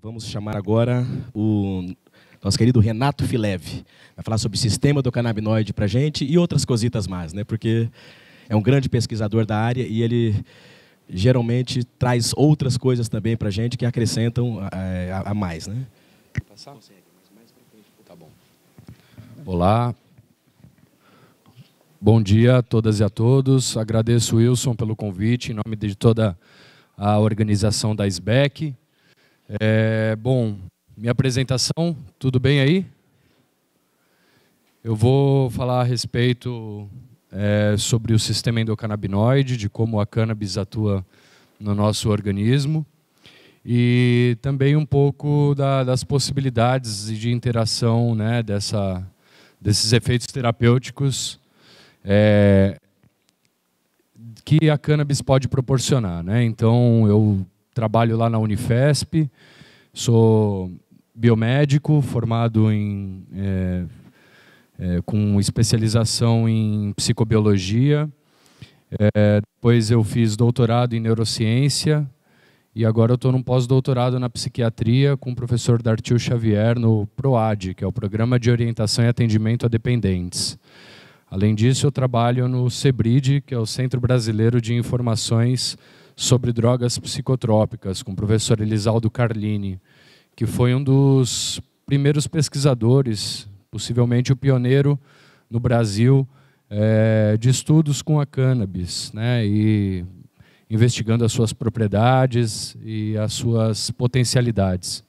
Vamos chamar agora o nosso querido Renato Fileve. Vai falar sobre o sistema do canabinoide para a gente e outras cositas mais, né? Porque é um grande pesquisador da área e ele geralmente traz outras coisas também para a gente que acrescentam a mais, né? Tá bom. Olá. Bom dia a todas e a todos. Agradeço o Wilson pelo convite, em nome de toda a organização da SBEC. Bom, minha apresentação, tudo bem aí? Eu vou falar a respeito sobre o sistema endocannabinoide, de como a cannabis atua no nosso organismo, e também um pouco das possibilidades de interação, né, desses efeitos terapêuticos que a cannabis pode proporcionar, né? Então, eu trabalho lá na Unifesp, sou biomédico, formado com especialização em psicobiologia. Depois eu fiz doutorado em neurociência e agora eu estou num pós-doutorado na psiquiatria com o professor Dartil Xavier no PROAD, que é o Programa de Orientação e Atendimento a Dependentes. Além disso, eu trabalho no CEBRID, que é o Centro Brasileiro de Informações sobre Drogas Psicotrópicas, com o professor Elisaldo Carlini, que foi um dos primeiros pesquisadores, possivelmente o pioneiro no Brasil, de estudos com a cannabis, né, e investigando as suas propriedades e as suas potencialidades.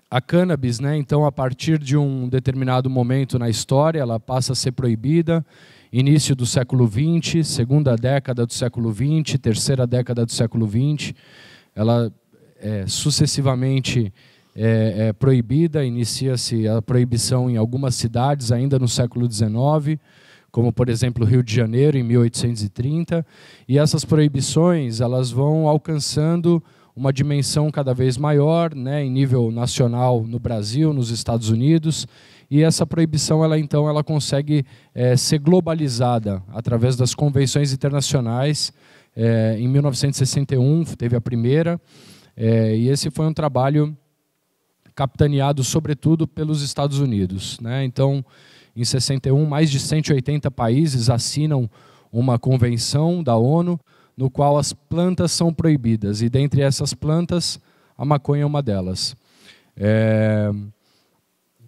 A cannabis, né, então, a partir de um determinado momento na história, ela passa a ser proibida, início do século XX, segunda década do século XX, terceira década do século XX, ela sucessivamente é proibida, inicia-se a proibição em algumas cidades ainda no século XIX, como, por exemplo, Rio de Janeiro, em 1830, e essas proibições elas vão alcançando uma dimensão cada vez maior, né, em nível nacional no Brasil, nos Estados Unidos, e essa proibição ela consegue ser globalizada através das convenções internacionais. Em 1961 teve a primeira, e esse foi um trabalho capitaneado sobretudo pelos Estados Unidos, né? Então, em 61, mais de 180 países assinam uma convenção da ONU, no qual as plantas são proibidas, e dentre essas plantas, a maconha é uma delas.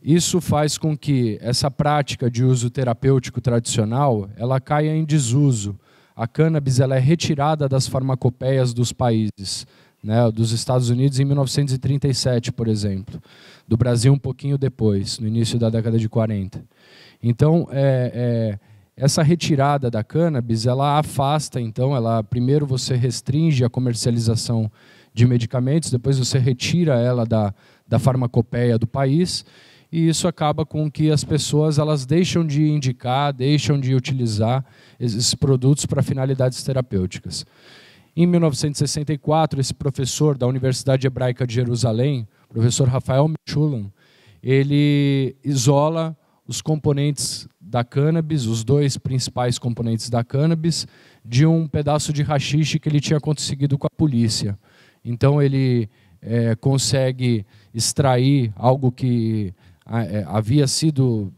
Isso faz com que essa prática de uso terapêutico tradicional ela caia em desuso. A cannabis ela é retirada das farmacopeias dos países, né, dos Estados Unidos em 1937, por exemplo. Do Brasil um pouquinho depois, no início da década de 40. Então, essa retirada da cannabis, ela afasta, então, primeiro você restringe a comercialização de medicamentos, depois você retira ela da farmacopeia do país, e isso acaba com que as pessoas elas deixam de indicar, deixam de utilizar esses produtos para finalidades terapêuticas. Em 1964, esse professor da Universidade Hebraica de Jerusalém, professor Rafael Meshulam, ele isola os componentes da cannabis, os dois principais componentes da cannabis, de um pedaço de haxixe que ele tinha conseguido com a polícia. Então ele consegue extrair algo que havia sido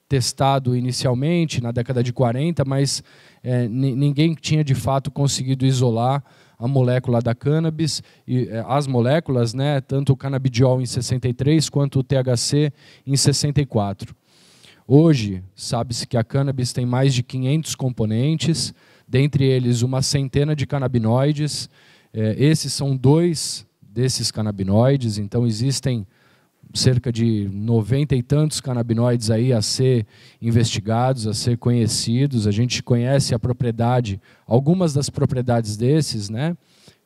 testado inicialmente na década de 40, mas ninguém tinha de fato conseguido isolar a molécula da cannabis, e as moléculas, né, tanto o canabidiol em 63 quanto o THC em 64. Hoje, sabe-se que a cannabis tem mais de 500 componentes, dentre eles uma centena de canabinoides. Esses são 2 desses canabinoides, então existem cerca de 90 e tantos canabinoides aí a ser investigados, a ser conhecidos. A gente conhece a propriedade, algumas das propriedades desses, né?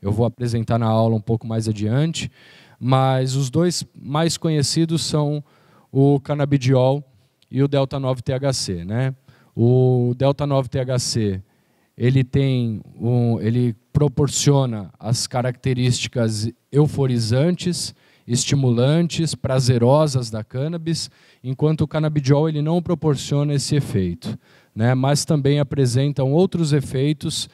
Eu vou apresentar na aula um pouco mais adiante, mas os 2 mais conhecidos são o canabidiol e o delta-9-THC, né? O delta-9-THC, ele proporciona as características euforizantes, estimulantes, prazerosas da cannabis, enquanto o canabidiol ele não proporciona esse efeito, né? Mas também apresentam outros efeitos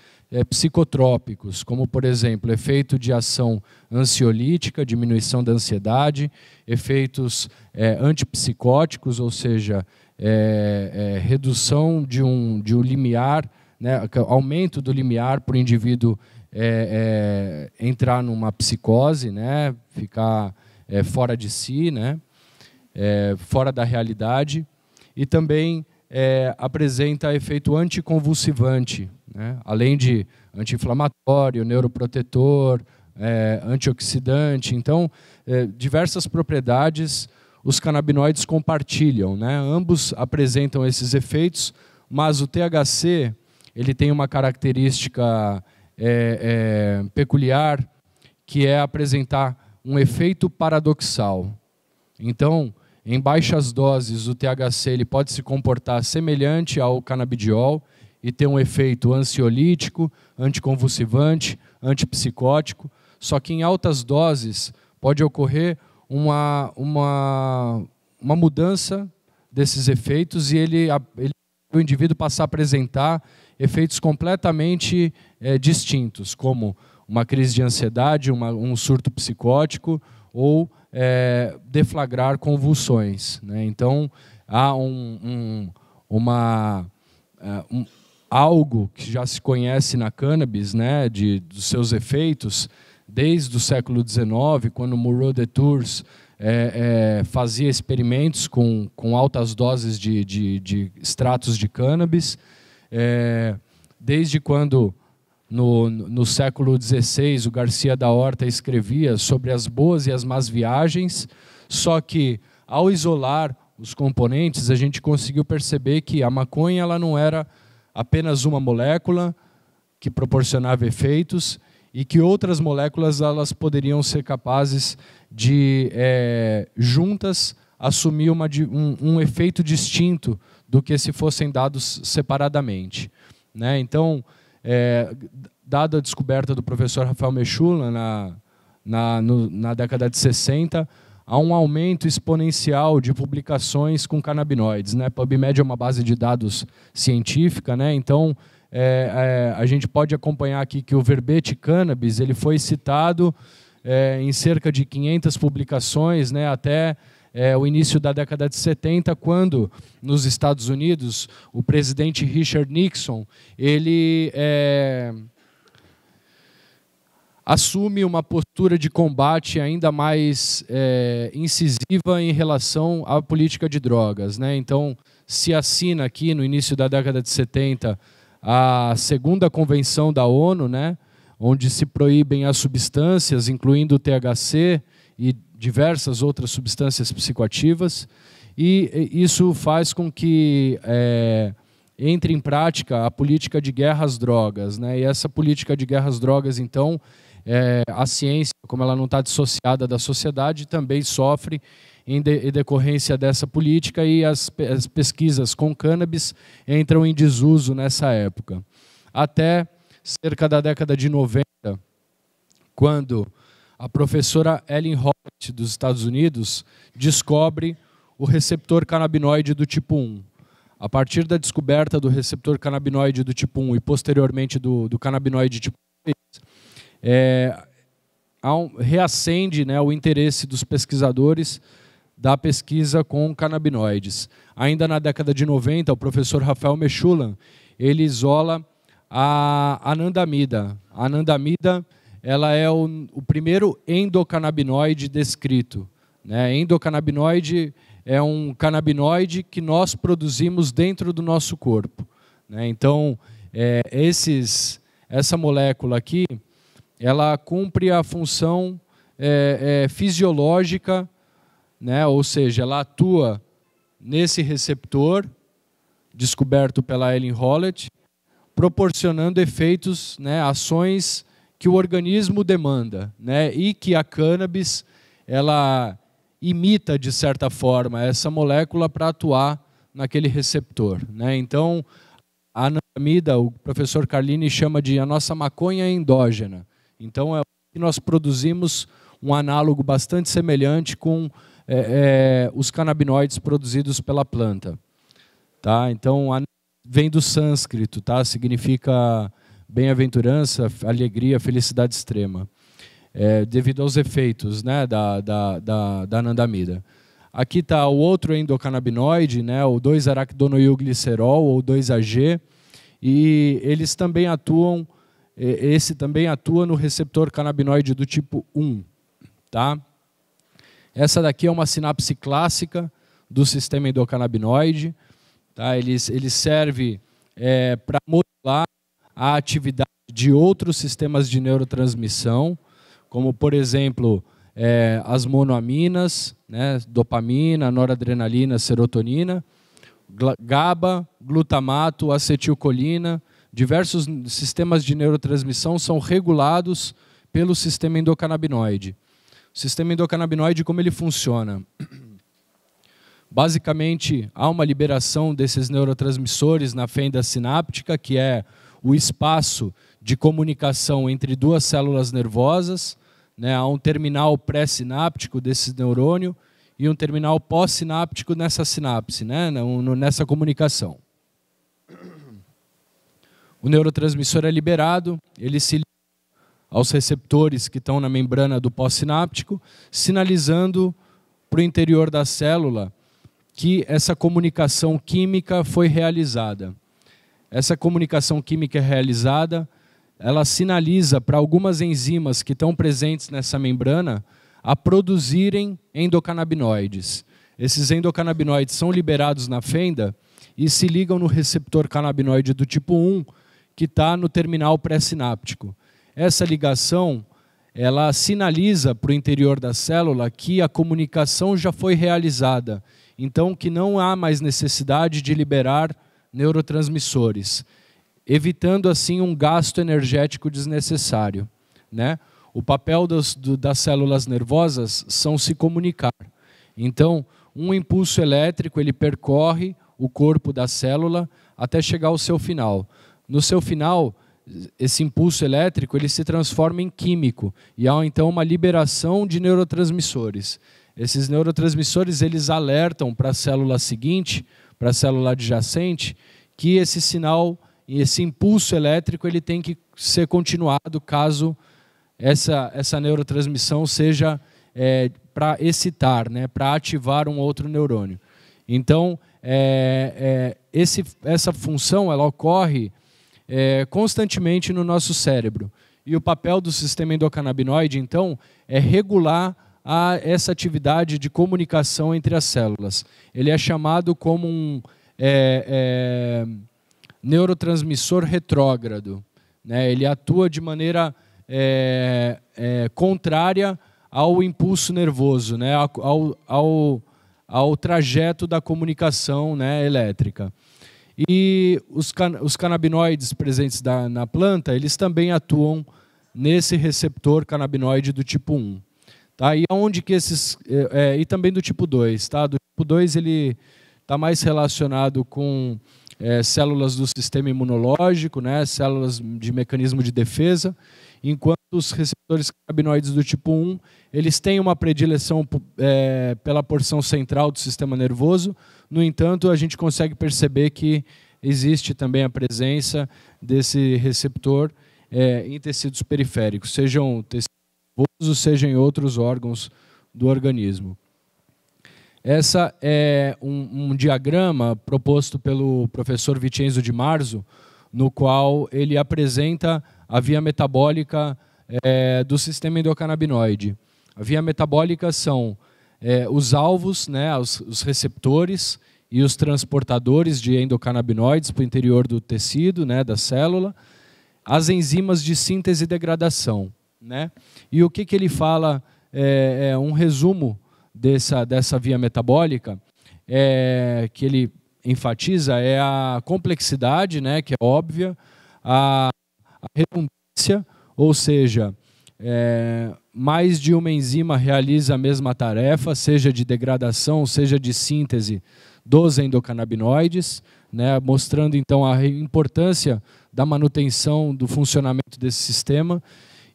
psicotrópicos, como, por exemplo, efeito de ação ansiolítica, diminuição da ansiedade, efeitos antipsicóticos, ou seja, redução de um limiar, né, aumento do limiar para o indivíduo entrar numa psicose, né, ficar fora de si, né, fora da realidade, e também apresenta efeito anticonvulsivante, né, além de anti-inflamatório, neuroprotetor, antioxidante. Então, diversas propriedades os canabinoides compartilham, né? Ambos apresentam esses efeitos, mas o THC ele tem uma característica peculiar, que é apresentar um efeito paradoxal. Então, em baixas doses, o THC ele pode se comportar semelhante ao canabidiol e ter um efeito ansiolítico, anticonvulsivante, antipsicótico, só que em altas doses pode ocorrer uma mudança desses efeitos e o indivíduo passa a apresentar efeitos completamente distintos, como uma crise de ansiedade, um surto psicótico ou deflagrar convulsões, né? Então, há algo que já se conhece na cannabis, né, dos seus efeitos, desde o século XIX, quando Moreau de Tours fazia experimentos com altas doses de extratos de cannabis, desde quando, no século XVI, o Garcia da Horta escrevia sobre as boas e as más viagens, só que, ao isolar os componentes, a gente conseguiu perceber que a maconha ela não era apenas uma molécula que proporcionava efeitos, e que outras moléculas elas poderiam ser capazes de, juntas, assumir um efeito distinto do que se fossem dados separadamente, né? Então, dada a descoberta do professor Raphael Mechoulam na década de 60, há um aumento exponencial de publicações com canabinoides, né? PubMed é uma base de dados científica, né? Então, a gente pode acompanhar aqui que o verbete cannabis ele foi citado em cerca de 500 publicações, né, até o início da década de 70, quando, nos Estados Unidos, o presidente Richard Nixon ele assume uma postura de combate ainda mais incisiva em relação à política de drogas, né? Então, se assina aqui, no início da década de 70, a segunda convenção da ONU, né, onde se proíbem as substâncias, incluindo o THC e diversas outras substâncias psicoativas, e isso faz com que entre em prática a política de guerra às drogas, né? E essa política de guerra às drogas, então, a ciência, como ela não está dissociada da sociedade, também sofre em decorrência dessa política, e as pesquisas com cannabis entram em desuso nessa época. Até cerca da década de 90, quando a professora Ellen Hobbit, dos Estados Unidos, descobre o receptor canabinoide do tipo 1. A partir da descoberta do receptor canabinoide do tipo 1 e, posteriormente, do canabinoide tipo 2, reacende, né, o interesse dos pesquisadores da pesquisa com canabinoides. Ainda na década de 90, o professor Raphael Mechoulam ele isola a anandamida. A anandamida ela é o primeiro endocannabinoide descrito, né? Endocannabinoide é um canabinoide que nós produzimos dentro do nosso corpo, né? Então, essa molécula aqui, ela cumpre a função fisiológica, né? Ou seja, ela atua nesse receptor descoberto pela Ellen Hollett, proporcionando efeitos, né, ações que o organismo demanda, né, e que a cannabis ela imita, de certa forma, essa molécula para atuar naquele receptor, né? Então, a anandamida, o professor Carlini chama de a nossa maconha endógena. Então, é o que nós produzimos um análogo bastante semelhante com os canabinoides produzidos pela planta. Tá? Então, vem do sânscrito, tá? Significa bem-aventurança, alegria, felicidade extrema, devido aos efeitos, né, da anandamida. Aqui está o outro endocannabinoide, né, o 2-araquidonoilglicerol, ou 2-AG, e eles também atuam, esse também atua no receptor canabinoide do tipo 1. Tá? Essa daqui é uma sinapse clássica do sistema endocannabinoide. Tá? Ele serve para modular a atividade de outros sistemas de neurotransmissão, como, por exemplo, as monoaminas, né, dopamina, noradrenalina, serotonina, GABA, glutamato, acetilcolina. Diversos sistemas de neurotransmissão são regulados pelo sistema endocannabinoide. O sistema endocannabinoide, como ele funciona? Basicamente, há uma liberação desses neurotransmissores na fenda sináptica, que é o espaço de comunicação entre duas células nervosas, né? Há um terminal pré-sináptico desse neurônio e um terminal pós-sináptico nessa sinapse, né? Nessa comunicação. O neurotransmissor é liberado, ele se liga aos receptores que estão na membrana do pós-sináptico, sinalizando para o interior da célula que essa comunicação química foi realizada. Essa comunicação química realizada, ela sinaliza para algumas enzimas que estão presentes nessa membrana a produzirem endocannabinoides. Esses endocannabinoides são liberados na fenda e se ligam no receptor canabinoide do tipo 1, que está no terminal pré-sináptico. Essa ligação, ela sinaliza para o interior da célula que a comunicação já foi realizada, então que não há mais necessidade de liberar neurotransmissores, evitando assim um gasto energético desnecessário, né? O papel das células nervosas são se comunicar. Então, um impulso elétrico ele percorre o corpo da célula até chegar ao seu final. No seu final, esse impulso elétrico ele se transforma em químico e há então uma liberação de neurotransmissores. Esses neurotransmissores eles alertam para a célula seguinte, para a célula adjacente, que esse sinal e esse impulso elétrico ele tem que ser continuado caso essa neurotransmissão seja para excitar, né, para ativar um outro neurônio. Então, essa função ela ocorre constantemente no nosso cérebro. E o papel do sistema endocannabinoide, então, é regular essa atividade de comunicação entre as células. Ele é chamado como um neurotransmissor retrógrado, né? Ele atua de maneira contrária ao impulso nervoso, né? ao trajeto da comunicação, né, elétrica. E os canabinoides presentes na planta, eles também atuam nesse receptor canabinoide do tipo 1. Tá? E aonde que e também do tipo 2. Tá? Do tipo 2 ele está mais relacionado com células do sistema imunológico, né? Células de mecanismo de defesa, enquanto os receptores canabinoides do tipo 1, eles têm uma predileção pela porção central do sistema nervoso. No entanto, a gente consegue perceber que existe também a presença desse receptor em tecidos periféricos, sejam tecidos nervosos, sejam em outros órgãos do organismo. Essa é um diagrama proposto pelo professor Vincenzo Di Marzo, no qual ele apresenta a via metabólica do sistema endocannabinoide. A via metabólica são os alvos, né, os receptores e os transportadores de endocannabinoides para o interior do tecido, né, da célula, as enzimas de síntese e degradação, né? E o que ele fala, um resumo dessa via metabólica, que ele enfatiza é a complexidade, né, que é óbvia, a redundância, ou seja, mais de uma enzima realiza a mesma tarefa, seja de degradação, seja de síntese dos endocannabinoides, né, mostrando então a importância da manutenção do funcionamento desse sistema,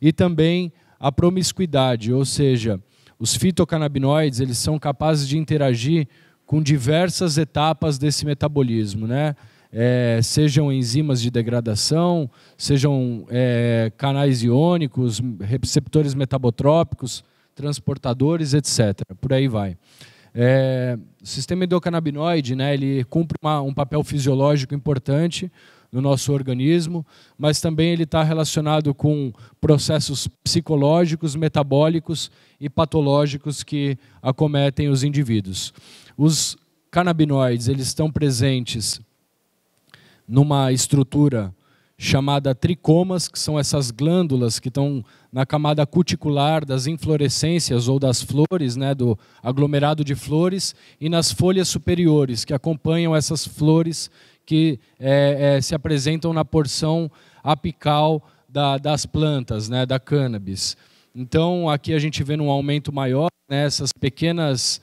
e também a promiscuidade, ou seja, os fitocannabinoides eles são capazes de interagir com diversas etapas desse metabolismo, né? sejam enzimas de degradação, sejam canais iônicos, receptores metabotrópicos, transportadores, etc. Por aí vai. O sistema endocannabinoide, né, ele cumpre um papel fisiológico importante no nosso organismo, mas também ele está relacionado com processos psicológicos, metabólicos e patológicos que acometem os indivíduos. Os canabinoides, eles estão presentes numa estrutura chamada tricomas, que são essas glândulas que estão na camada cuticular das inflorescências ou das flores, né, do aglomerado de flores, e nas folhas superiores, que acompanham essas flores que se apresentam na porção apical das plantas, né, da cannabis. Então, aqui a gente vê um aumento maior, né, essas pequenas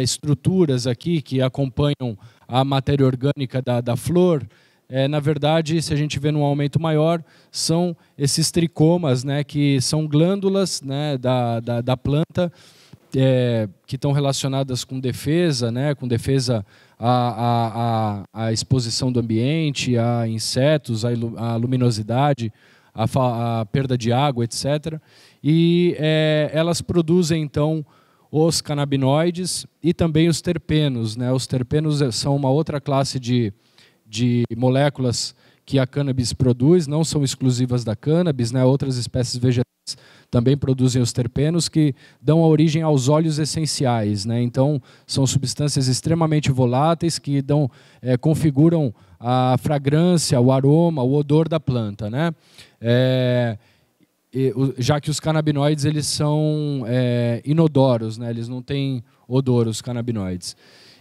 estruturas aqui que acompanham a matéria orgânica da flor. Na verdade, se a gente vê um aumento maior, são esses tricomas, né, que são glândulas, né, da planta, que estão relacionadas com defesa, né, com defesa à exposição do ambiente, a insetos, à luminosidade, à perda de água, etc. E elas produzem, então, os canabinoides e também os terpenos, né? Os terpenos são uma outra classe de moléculas que a cannabis produz, não são exclusivas da cannabis, né? Outras espécies vegetais também produzem os terpenos, que dão origem aos óleos essenciais, né? Então, são substâncias extremamente voláteis que configuram a fragrância, o aroma, o odor da planta, né? Já que os canabinoides eles são inodoros, né? Eles não têm odor, os canabinoides.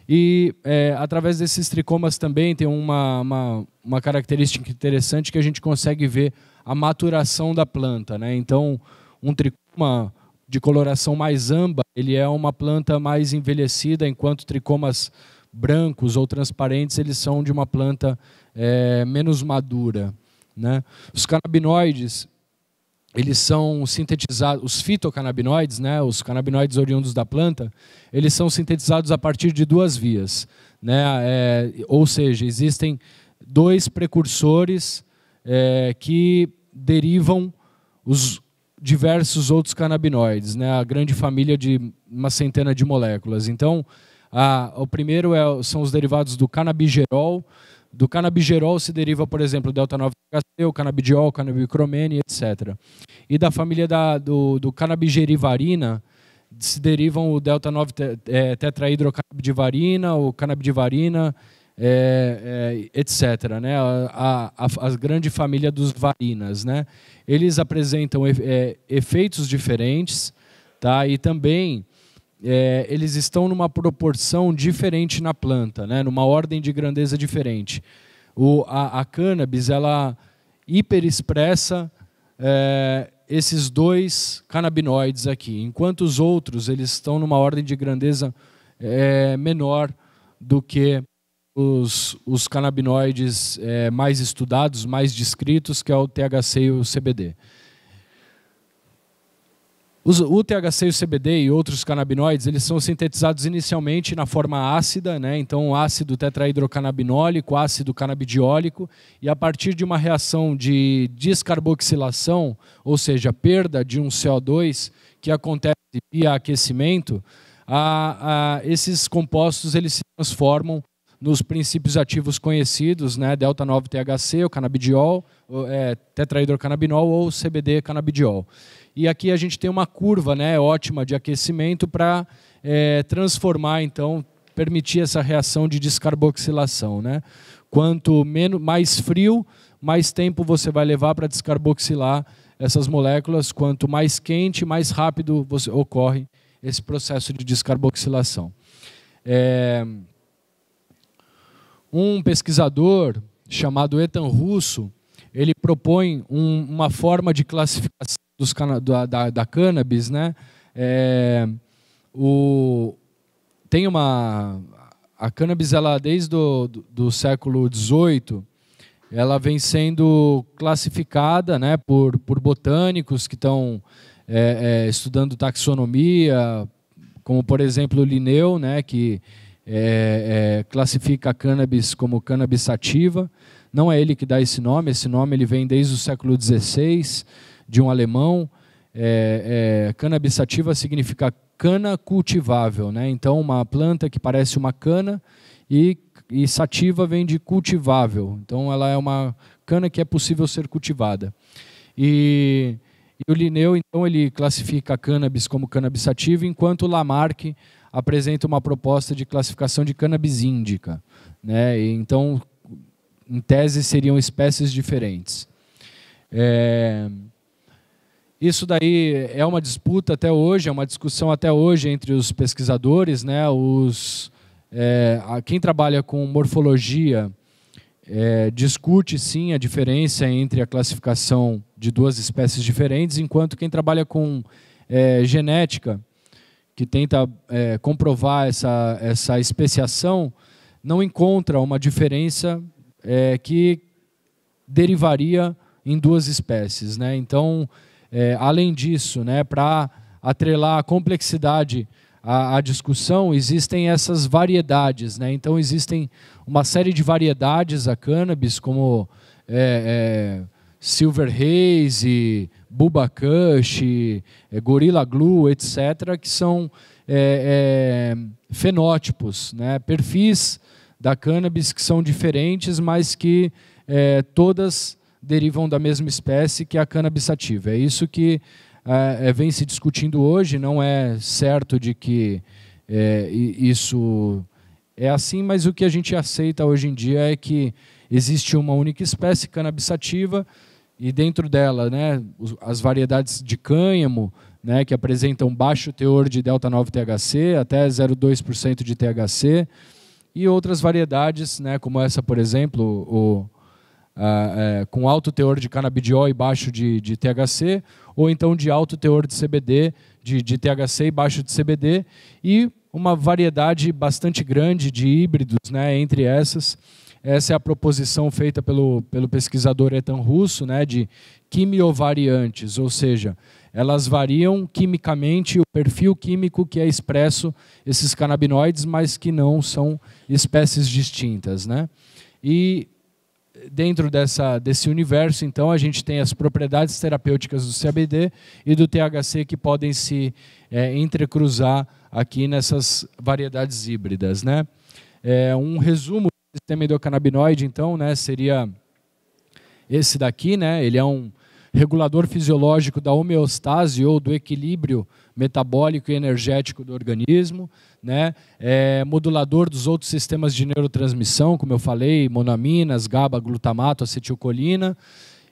E através desses tricomas também tem uma característica interessante, que a gente consegue ver a maturação da planta, né? Então, um tricoma de coloração mais âmbar, ele é uma planta mais envelhecida, enquanto tricomas brancos ou transparentes, eles são de uma planta menos madura, né? Os canabinoides, eles são sintetizados, os fitocannabinoides, né, os canabinoides oriundos da planta, eles são sintetizados a partir de duas vias, né? Ou seja, existem dois precursores que derivam os diversos outros canabinoides, né? A grande família de uma centena de moléculas. Então, o primeiro são os derivados do canabigerol. Do canabigerol se deriva, por exemplo, o delta-9-THC, o canabidiol, o canabicromene, etc. E da família do canabigerivarina se derivam o delta-9-tetrahidrocannabidivarina, o canabidivarina, etc. Né? A grande família dos varinas, né? Eles apresentam efeitos diferentes, tá? E também eles estão numa proporção diferente na planta, né? Numa ordem de grandeza diferente. A cannabis, ela hiperexpressa esses dois canabinoides aqui, enquanto os outros eles estão numa ordem de grandeza menor do que os canabinoides mais estudados, mais descritos, que é o THC e o CBD. O THC e o CBD e outros canabinoides, eles são sintetizados inicialmente na forma ácida, né? Então ácido tetrahidrocannabinólico, ácido canabidiólico, e a partir de uma reação de descarboxilação, ou seja, perda de um CO2 que acontece via aquecimento, esses compostos eles se transformam nos princípios ativos conhecidos, né? Delta-9-THC, o canabidiol, tetrahidrocannabinol ou CBD canabidiol. E aqui a gente tem uma curva, né, ótima de aquecimento para transformar, então, permitir essa reação de descarboxilação, né? Quanto mais frio, mais tempo você vai levar para descarboxilar essas moléculas. Quanto mais quente, mais rápido ocorre esse processo de descarboxilação. Um pesquisador chamado Ethan Russo, ele propõe uma forma de classificação da cannabis, né? A cannabis, ela desde do século XVIII, ela vem sendo classificada, né, por botânicos que estão estudando taxonomia, como por exemplo o Linneu, né, que classifica a cannabis como cannabis sativa. Não é ele que dá esse nome ele vem desde o século XVI, de um alemão. Cannabis sativa significa cana cultivável, né? Então, uma planta que parece uma cana, e sativa vem de cultivável. Então, ela é uma cana que é possível ser cultivada. E o Linneu, então, ele classifica a cannabis como cannabis sativa, enquanto o Lamarck apresenta uma proposta de classificação de cannabis índica, né? E, então, em tese, seriam espécies diferentes. Isso daí é uma disputa até hoje, é uma discussão até hoje entre os pesquisadores, né? Quem trabalha com morfologia discute sim a diferença entre a classificação de duas espécies diferentes, enquanto quem trabalha com genética, que tenta comprovar essa especiação, não encontra uma diferença que derivaria em duas espécies, né? Então, além disso, né, para atrelar a complexidade à discussão, existem essas variedades, né? Então, existem uma série de variedades a cannabis, como Silver Haze, Bubba Kush, Gorilla Glue, etc., que são fenótipos, né? Perfis da cannabis que são diferentes, mas que todas derivam da mesma espécie, que é a cannabis sativa. É isso que vem se discutindo hoje. Não é certo de que isso é assim, mas o que a gente aceita hoje em dia é que existe uma única espécie, cannabis sativa, e dentro dela, né, as variedades de cânhamo, né, que apresentam baixo teor de delta-9-THC, até 0,2% de THC, e outras variedades, né, como essa, por exemplo, com alto teor de canabidiol e baixo de THC, ou então de alto teor de CBD, de THC e baixo de CBD, e uma variedade bastante grande de híbridos, né, entre essas. Essa é a proposição feita pelo pesquisador Ethan Russo, né, de quimiovariantes, ou seja, elas variam quimicamente o perfil químico que é expresso esses canabinoides, mas que não são espécies distintas, né? E dentro desse universo, então, a gente tem as propriedades terapêuticas do CBD e do THC que podem se entrecruzar aqui nessas variedades híbridas, né? Um resumo do sistema endocannabinoide, então, né, seria esse daqui, né? Ele é um regulador fisiológico da homeostase ou do equilíbrio metabólico e energético do organismo, né? Modulador dos outros sistemas de neurotransmissão, como eu falei, monaminas, GABA, glutamato, acetilcolina,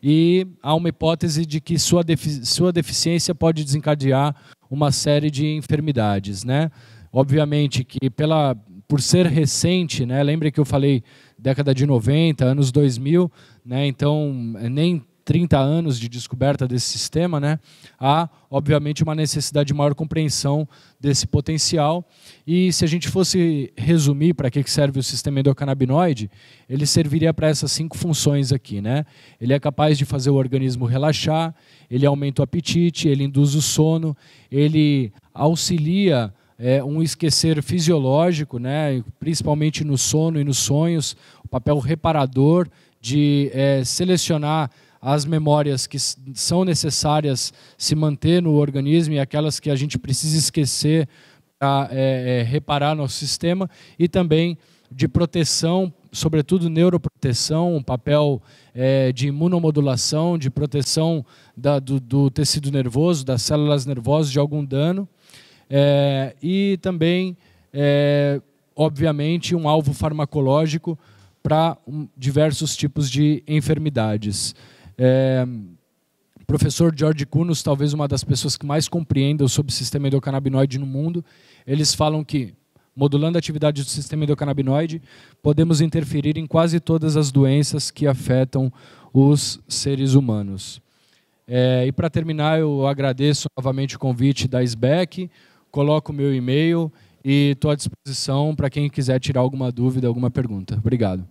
e há uma hipótese de que sua deficiência pode desencadear uma série de enfermidades, né? Obviamente que por ser recente, né? Lembre que eu falei década de 90, anos 2000, né? Então nem 30 anos de descoberta desse sistema, né? Há, obviamente, uma necessidade de maior compreensão desse potencial. E se a gente fosse resumir para que serve o sistema endocannabinoide, ele serviria para essas 5 funções aqui, né? Ele é capaz de fazer o organismo relaxar, ele aumenta o apetite, ele induz o sono, ele auxilia um esquecer fisiológico, né? Principalmente no sono e nos sonhos, o papel reparador de selecionar as memórias que são necessárias se manter no organismo e aquelas que a gente precisa esquecer para reparar nosso sistema, e também de proteção, sobretudo neuroproteção, um papel de imunomodulação, de proteção do tecido nervoso, das células nervosas de algum dano, e também, obviamente, um alvo farmacológico para diversos tipos de enfermidades. O professor George Counos, talvez uma das pessoas que mais compreendam sobre o sistema endocannabinoide no mundo, eles falam que, modulando a atividade do sistema endocannabinoide, podemos interferir em quase todas as doenças que afetam os seres humanos. E para terminar, eu agradeço novamente o convite da SBEC, coloco o meu e-mail e estou à disposição para quem quiser tirar alguma dúvida, alguma pergunta. Obrigado.